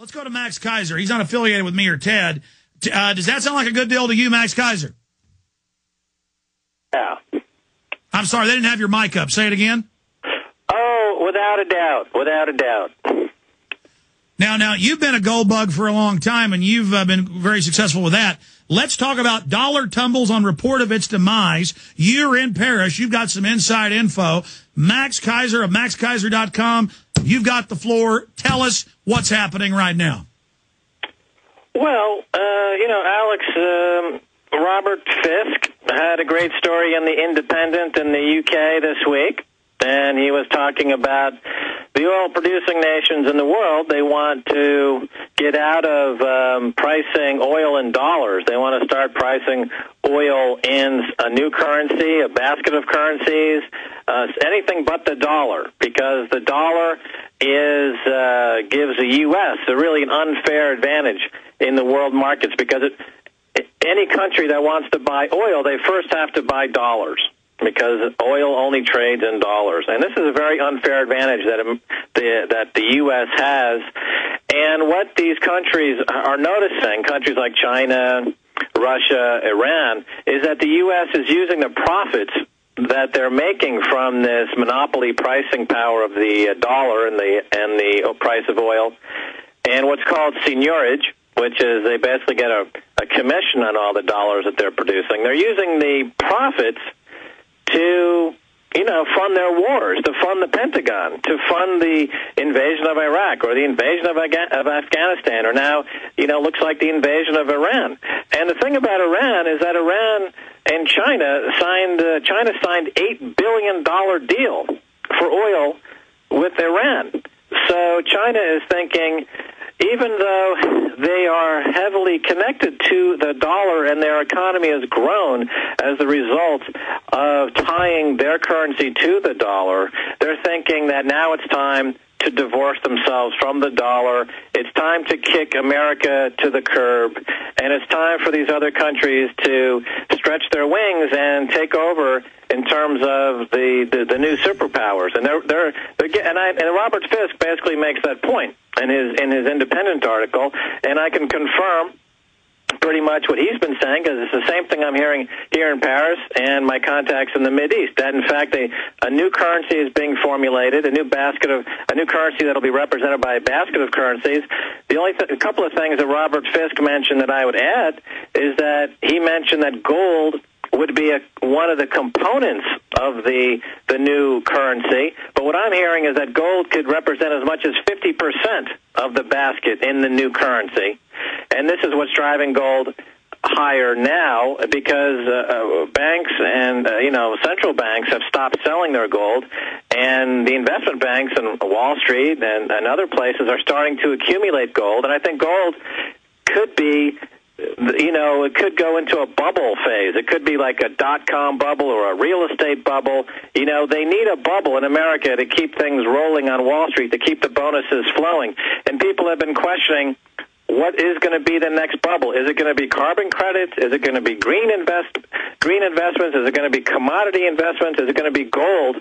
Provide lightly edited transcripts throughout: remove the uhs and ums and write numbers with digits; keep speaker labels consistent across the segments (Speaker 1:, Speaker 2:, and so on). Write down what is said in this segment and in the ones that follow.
Speaker 1: Let's go to Max Keiser. He's not affiliated with me or Ted. Does that sound like a good deal to you, Max Keiser?
Speaker 2: Yeah.
Speaker 1: I'm sorry, they didn't have your mic up. Say it again.
Speaker 2: Oh, without a doubt. Without a doubt.
Speaker 1: Now, you've been a gold bug for a long time, and you've been very successful with that. Let's talk about dollar tumbles on report of its demise. You're in Paris. You've got some inside info. Max Keiser of MaxKeiser.com. You've got the floor. Tell us what's happening right now.
Speaker 2: Well, Alex, Robert Fisk had a great story in The Independent in the UK this week, and he was talking about the oil-producing nations in the world. They want to get out of pricing oil in dollars. They want to start pricing oil in a new currency, a basket of currencies, anything but the dollar, because the dollar gives the U.S. really an unfair advantage in the world markets, because any country that wants to buy oil, they first have to buy dollars, because oil only trades in dollars. And this is a very unfair advantage that the U.S. has. And what these countries are noticing, countries like China, Russia, Iran, is that the U.S. is using the profits that they're making from this monopoly pricing power of the dollar and the price of oil, and what's called seigniorage, which is they basically get a commission on all the dollars that they're producing. They're using the profits to, fund their wars, to fund the Pentagon, to fund the invasion of Iraq or the invasion of Afghanistan, or now, looks like the invasion of Iran. And the thing about Iran is that Iran and China signed $8 billion deal for oil with Iran. So China is thinking, even though they are heavily connected to the dollar and their economy has grown as the result of tying their currency to the dollar, they're thinking that now it's time to divorce themselves from the dollar. It's time to kick America to the curb, and it's time for these other countries to stretch their wings and take over in terms of the new superpowers. And and Robert Fisk basically makes that point in his Independent article, and I can confirm pretty much what he's been saying, because it's the same thing I'm hearing here in Paris and my contacts in the Mideast. That, in fact, a new currency is being formulated, a new currency that'll be represented by a basket of currencies. A couple of things that Robert Fisk mentioned that I would add is that he mentioned that gold would be one of the components of the new currency. But what I'm hearing is that gold could represent as much as 50% of the basket in the new currency. And this is what's driving gold higher now, because banks and central banks have stopped selling their gold, and the investment banks and Wall Street and other places are starting to accumulate gold. And I think gold could be, it could go into a bubble phase. It could be like a dot-com bubble or a real estate bubble. They need a bubble in America to keep things rolling on Wall Street, to keep the bonuses flowing. And people have been questioning, what is going to be the next bubble? Is it going to be carbon credits? Is it going to be green investments? Is it going to be commodity investments? Is it going to be gold?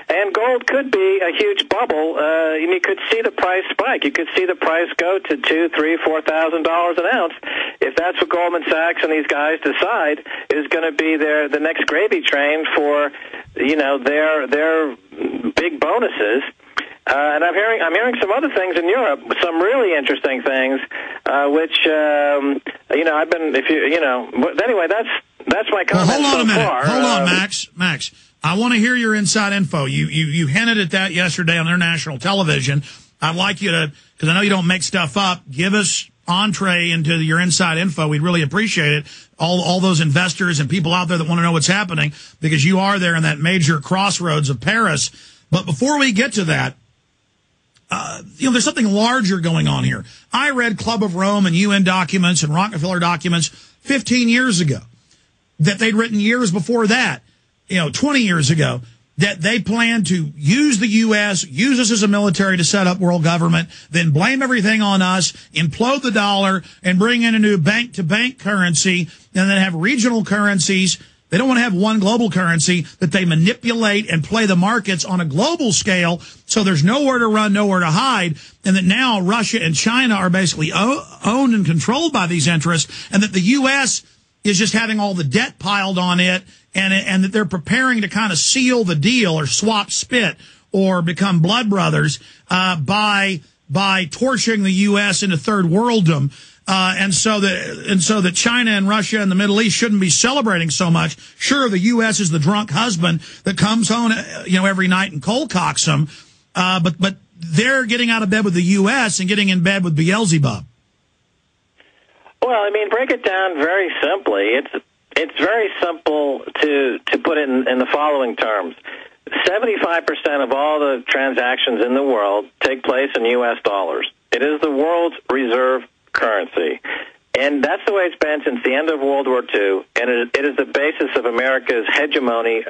Speaker 2: And gold could be a huge bubble. You could see the price spike. You could see the price go to $2,000, $3,000, $4,000 an ounce. If that's what Goldman Sachs and these guys decide is going to be the next gravy train for, their big bonuses. And I'm hearing some other things in Europe, some really interesting things, which I've been. But anyway, that's my comment.
Speaker 1: Well, hold on a minute.
Speaker 2: Far.
Speaker 1: Hold on, Max. I want to hear your inside info. You hinted at that yesterday on international television. I'd like you to, because I know you don't make stuff up, give us entree into your inside info. We'd really appreciate it. All those investors and people out there that want to know what's happening, because you are there in that major crossroads of Paris. But before we get to that, there's something larger going on here. I read Club of Rome and UN documents and Rockefeller documents 15 years ago that they'd written years before that, 20 years ago, that they plan to use the U.S., use us as a military to set up world government, then blame everything on us, implode the dollar, and bring in a new bank-to-bank currency, and then have regional currencies They don't want to have one global currency that they manipulate and play the markets on a global scale. So there's nowhere to run, nowhere to hide. And that now Russia and China are basically owned and controlled by these interests. And that the U.S. is just having all the debt piled on it. And that they're preparing to kind of seal the deal or swap spit or become blood brothers, by torching the U.S. into third worlddom. And so that China and Russia and the Middle East shouldn't be celebrating so much. Sure, the U.S. is the drunk husband that comes home, every night and cold cocks them. But they're getting out of bed with the U.S. and getting in bed with Beelzebub.
Speaker 2: Well, I mean, break it down very simply. It's very simple to put it in the following terms. 75% of all the transactions in the world take place in U.S. dollars. It is the world's reserve currency. And that's the way it's been since the end of World War II, and it is the basis of America's hegemony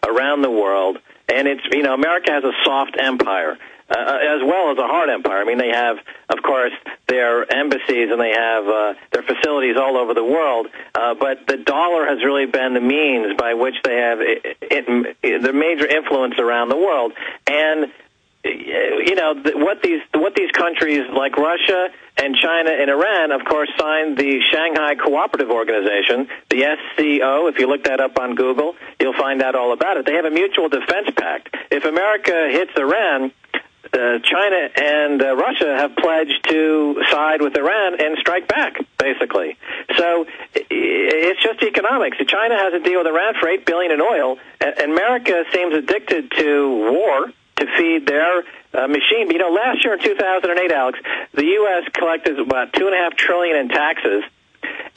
Speaker 2: around the world. And America has a soft empire, as well as a hard empire. I mean, they have, of course, their embassies and they have their facilities all over the world, but the dollar has really been the means by which they have the major influence around the world. And what these countries like Russia and China and Iran, of course, signed the Shanghai Cooperative Organization, the SCO. If you look that up on Google, you'll find out all about it. They have a mutual defense pact. If America hits Iran, China and Russia have pledged to side with Iran and strike back, basically. So it's just economics. China has a deal with Iran for $8 billion in oil, and America seems addicted to war to feed their machine. But, last year in 2008, Alex, the U.S. collected about $2.5 trillion in taxes,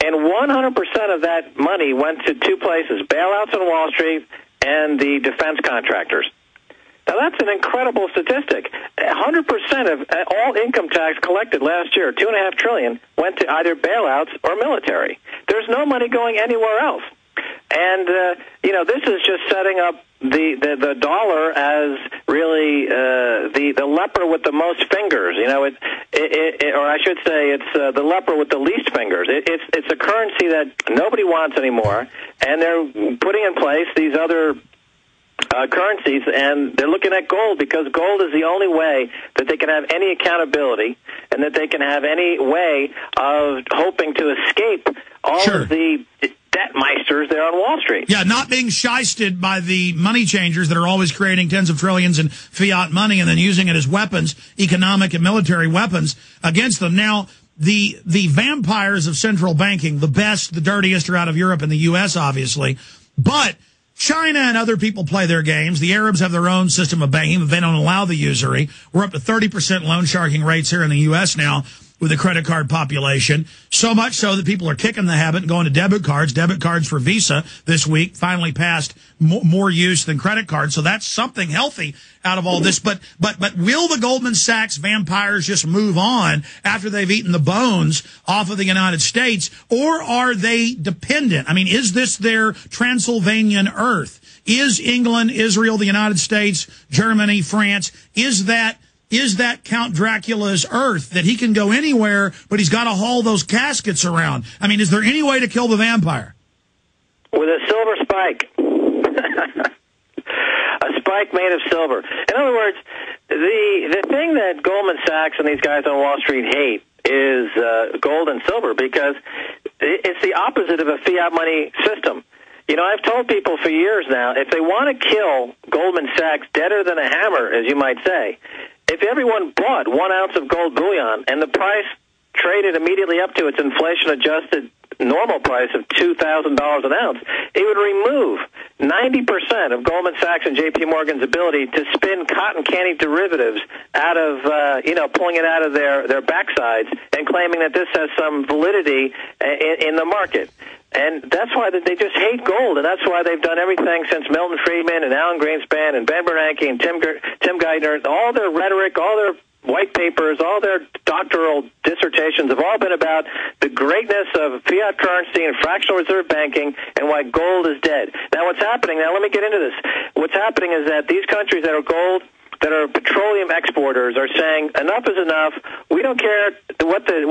Speaker 2: and 100% of that money went to two places: bailouts on Wall Street and the defense contractors. Now, that's an incredible statistic. 100% of all income tax collected last year, $2.5 trillion, went to either bailouts or military. There's no money going anywhere else. And, this is just setting up the dollar as really the leper with the most fingers. Or I should say it's the leper with the least fingers. It's a currency that nobody wants anymore, and they're putting in place these other currencies, and they're looking at gold because gold is the only way that they can have any accountability and that they can have any way of hoping to escape all of the debt meisters there on Wall Street.
Speaker 1: Yeah, not being shysted by the money changers that are always creating tens of trillions in fiat money and then using it as weapons, economic and military weapons against them. Now, the vampires of central banking, the best, the dirtiest, are out of Europe and the U.S., obviously, but China and other people play their games. The Arabs have their own system of banking, but they don't allow the usury. We're up to 30% loan sharking rates here in the U.S. now with the credit card population, so much so that people are kicking the habit and going to debit cards. Debit cards for Visa this week finally passed more use than credit cards, so that's something healthy out of all this. But will the Goldman Sachs vampires just move on after they've eaten the bones off of the United States, or are they dependent? I mean, is this their Transylvanian earth? Is England, Israel, the United States, Germany, France, is that Count Dracula's earth that he can go anywhere, but he's got to haul those caskets around? I mean, is there any way to kill the vampire?
Speaker 2: With a silver spike. A spike made of silver. In other words, the thing that Goldman Sachs and these guys on Wall Street hate is gold and silver, because it's the opposite of a fiat money system. I've told people for years now, if they want to kill Goldman Sachs deader than a hammer, as you might say, if everyone bought 1 ounce of gold bullion and the price traded immediately up to its inflation-adjusted normal price of $2,000 an ounce, it would remove 90% of Goldman Sachs and J.P. Morgan's ability to spin cotton candy derivatives out of, pulling it out of their backsides and claiming that this has some validity in the market. And that's why they just hate gold, and that's why they've done everything since Milton Friedman and Alan Greenspan and Ben Bernanke and Tim Geithner. All their rhetoric, all their white papers, all their doctoral dissertations have all been about the greatness of fiat currency and fractional reserve banking and why gold is dead. Now, what's happening? Now, let me get into this. What's happening is that these countries that are gold that are petroleum exporters are saying enough is enough. We don't care what the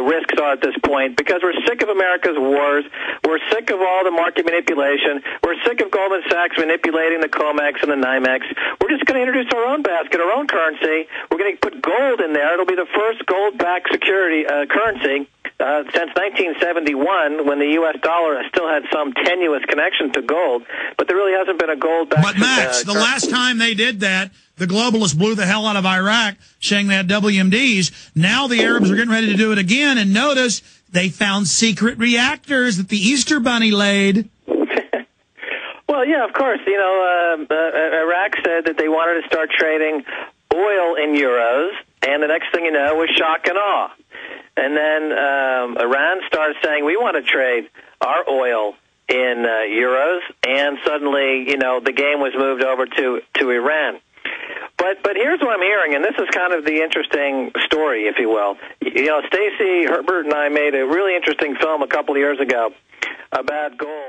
Speaker 2: risks are at this point because we're sick of America's wars. We're sick of all the market manipulation. We're sick of Goldman Sachs manipulating the COMEX and the NYMEX. We're just going to introduce our own basket, our own currency. We're going to put gold in there. It'll be the first gold-backed security currency since 1971, when the U.S. dollar still had some tenuous connection to gold, but there really hasn't been a gold-backed.
Speaker 1: But Max, the last time they did that, the globalists blew the hell out of Iraq, saying they had WMDs. Now the Arabs are getting ready to do it again, and notice they found secret reactors that the Easter Bunny laid.
Speaker 2: Well, yeah, of course. You know, Iraq said that they wanted to start trading oil in euros, and the next thing you know was shock and awe. And then Iran started saying, we want to trade our oil in euros, and suddenly, you know, the game was moved over to Iran. But here's what I'm hearing, and this is kind of the interesting story, if you will. You know, Stacey Herbert and I made a really interesting film a couple of years ago about gold.